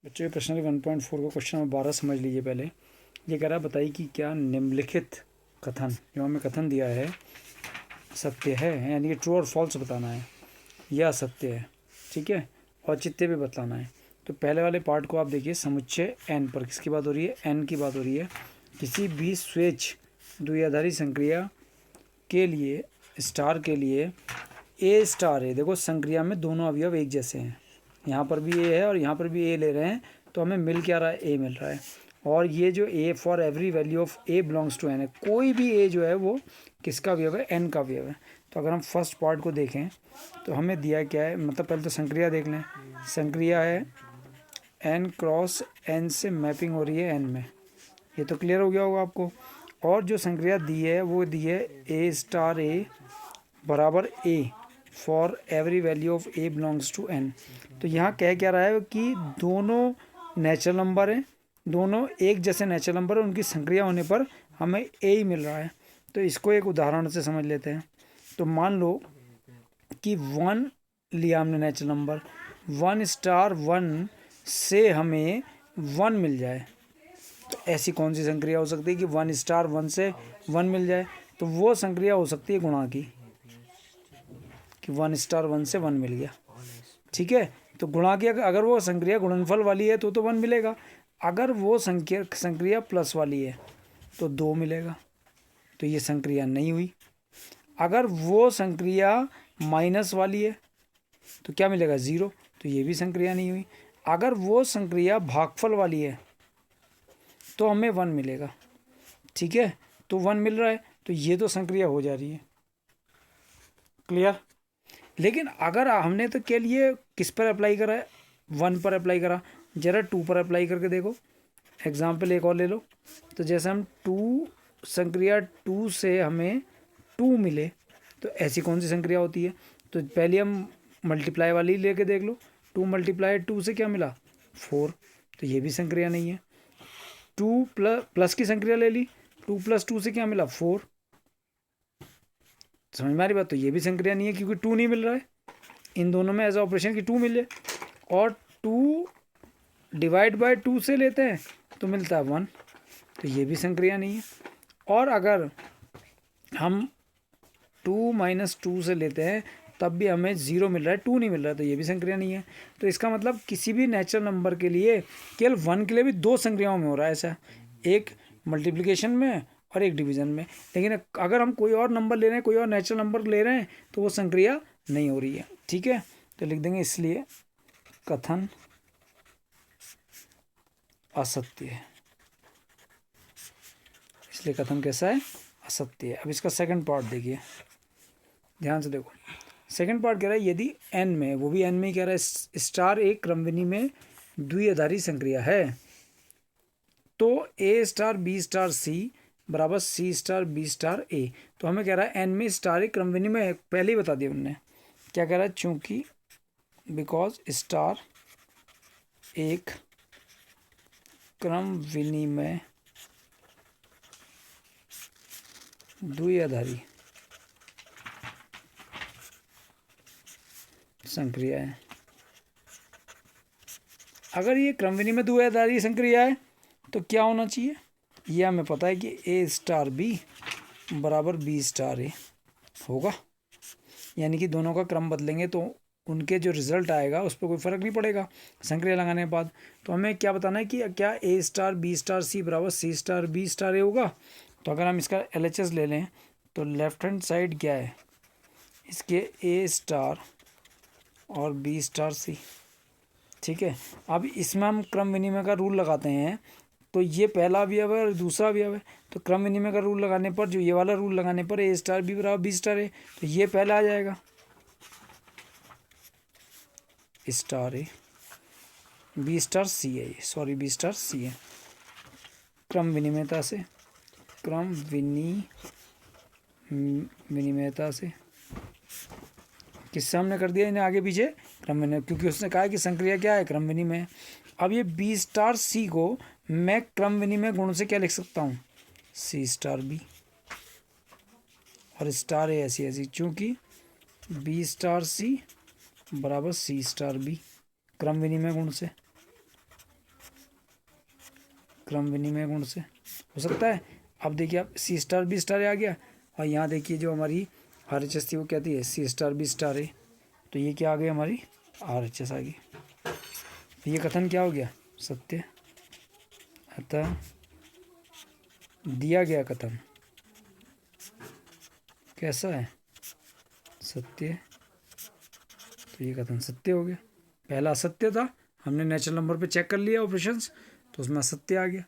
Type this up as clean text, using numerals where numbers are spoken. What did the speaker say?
बच्चों ये प्रश्न 1.4 का क्वेश्चन नंबर 12 समझ लीजिए। पहले ये कह रहा है बताइए कि क्या निम्नलिखित कथन जो हमें कथन दिया है सत्य है, यानी कि ट्रू और फॉल्स बताना है या असत्य है। ठीक है, औचित्य भी बतलाना है। तो पहले वाले पार्ट को आप देखिए, समुच्चय एन पर किसकी बात हो रही है? एन की बात हो रही है। किसी भी स्वेच्छ द्विआधारी संक्रिया के लिए स्टार के लिए ए स्टार है। देखो संक्रिया में दोनों अवयव एक जैसे हैं, यहाँ पर भी ए है और यहाँ पर भी ए ले रहे हैं, तो हमें मिल क्या रहा है? ए मिल रहा है। और ये जो A for every value of A belongs to N है, कोई भी ए जो है वो किसका अवयव है? एन का अवयव है। तो अगर हम फर्स्ट पार्ट को देखें तो हमें दिया क्या है, मतलब पहले तो संक्रिया देख लें। संक्रिया है एन क्रॉस एन से मैपिंग हो रही है एन में, ये तो क्लियर हो गया होगा आपको। और जो संक्रिया दी है वो दी है ए स्टार ए बराबर A for every value of A belongs to N. तो यहाँ कह क्या रहा है कि दोनों नेचुरल नंबर हैं, दोनों एक जैसे नेचुरल नंबर है, उनकी संक्रिया होने पर हमें ए ही मिल रहा है। तो इसको एक उदाहरण से समझ लेते हैं। तो मान लो कि 1 लिया हमने नेचुरल नंबर, 1 स्टार 1 से हमें 1 मिल जाए। तो ऐसी कौन सी संक्रिया हो सकती है कि 1 स्टार 1 से 1 मिल जाए? तो वो संक्रिया हो सकती है गुणा की, कि 1 स्टार 1 से 1 मिल गया। ठीक है, तो गुणा की अगर वो संक्रिया गुणनफल वाली है तो 1 मिलेगा। अगर वो संक्रिया प्लस वाली है तो 2 मिलेगा। तो ये संक्रिया नहीं हुई। अगर वो संक्रिया माइनस वाली है तो क्या मिलेगा? 0। तो ये भी संक्रिया नहीं हुई। अगर वो संक्रिया भागफल वाली है तो हमें 1 मिलेगा। ठीक है, तो 1 मिल रहा है, तो ये तो संक्रिया हो जा रही है। क्लियर? लेकिन अगर हमने तो के लिए किस पर अप्लाई करा है? 1 पर अप्लाई करा। जरा 2 पर अप्लाई करके देखो। एग्जाम्पल एक और ले लो। तो जैसे हम 2 संक्रिया 2 से हमें 2 मिले, तो ऐसी कौन सी संक्रिया होती है? तो पहले हम मल्टीप्लाई वाली लेके देख लो। 2 मल्टीप्लाई 2 से क्या मिला? 4। तो ये भी संक्रिया नहीं है। 2 प्लस की संक्रिया ले ली, 2 + 2 से क्या मिला? 4। समझ में आ रही बात? तो ये भी संक्रिया नहीं है क्योंकि 2 नहीं मिल रहा है। इन दोनों में एज ऑपरेशन की 2 मिले, और 2 डिवाइड बाय 2 से लेते हैं तो मिलता है 1। तो ये भी संक्रिया नहीं है। और अगर हम 2 - 2 से लेते हैं तब भी हमें 0 मिल रहा है, 2 नहीं मिल रहा है, तो ये भी संक्रिया नहीं है। तो इसका मतलब किसी भी नेचुरल नंबर के लिए केवल 1 के लिए भी 2 संक्रियाओं में हो रहा है ऐसा, एक मल्टीप्लिकेशन में और एक डिवीजन में। लेकिन अगर हम कोई और नंबर ले रहे हैं, कोई और नेचुरल नंबर ले रहे हैं, तो वो संक्रिया नहीं हो रही है। ठीक है, तो लिख देंगे इसलिए कथन असत्य है। इसलिए कथन कैसा है? असत्य है। अब इसका सेकंड पार्ट देखिए, ध्यान से देखो। सेकंड पार्ट कह रहा है यदि एन में, वो भी एन में ही कह रहा है, स्टार एक क्रमविनी में द्विआधारी संक्रिया है तो ए स्टार बी स्टार सी बराबर सी स्टार बी स्टार ए। तो हमें कह रहा है एन में स्टार एक क्रमविनी में, पहले ही बता दिया उनने। क्या कह रहा है? चूंकि बिकॉज स्टार एक क्रम विनिमय द्विआधारी संक्रिया है। अगर ये क्रम विनिमय द्विआधारी संक्रिया है तो क्या होना चाहिए? ये हमें पता है कि ए स्टार बी बराबर बी स्टार ए होगा। यानी कि दोनों का क्रम बदलेंगे तो उनके जो रिजल्ट आएगा उस पर कोई फ़र्क नहीं पड़ेगा संक्रिया लगाने के बाद। तो हमें क्या बताना है कि क्या ए स्टार बी स्टार सी बराबर सी स्टार बी स्टार ए होगा। तो अगर हम इसका LHS ले लें तो लेफ्ट हैंड साइड क्या है इसके? ए स्टार और बी स्टार सी। ठीक है, अब इसमें हम क्रम विनिमय का रूल लगाते हैं, तो ये पहला अवयव है और दूसरा अवयव है। तो क्रम विनिमय का रूल लगाने पर, जो ये वाला रूल लगाने पर ए स्टार बी बराबर बी स्टार ए, तो ये पहला आ जाएगा स्टार ए, बी स्टार सी है, सॉरी बी स्टार सी है। क्रम विनिमयता से, क्रम विनिमयता से किससे हमने कर दिया इन्हें आगे पीछे? क्रम विनिमय, क्योंकि उसने कहा कि संक्रिया क्या है? क्रम विनिमय। अब ये बी स्टार सी को मैं क्रम विनिमय गुण से क्या लिख सकता हूँ? सी स्टार बी, और स्टार ए ऐसी ऐसी, चूँकि बी स्टार सी बराबर सी स्टार बी क्रम विनिमय गुण से। क्रम विनिमय गुण से हो सकता है। अब देखिए आप सी स्टार बी स्टार आ गया, और यहाँ देखिए जो हमारी RHS थी वो कहती है सी स्टार बी स्टार है, तो ये क्या आ गई हमारी RHS आ गई। तो ये कथन क्या हो गया, सत्य। अतः दिया गया कथन कैसा है, सत्य। तो ये कथन सत्य हो गया। पहला असत्य था, हमने नेचुरल नंबर पे चेक कर लिया ऑपरेशंस, तो उसमें असत्य आ गया।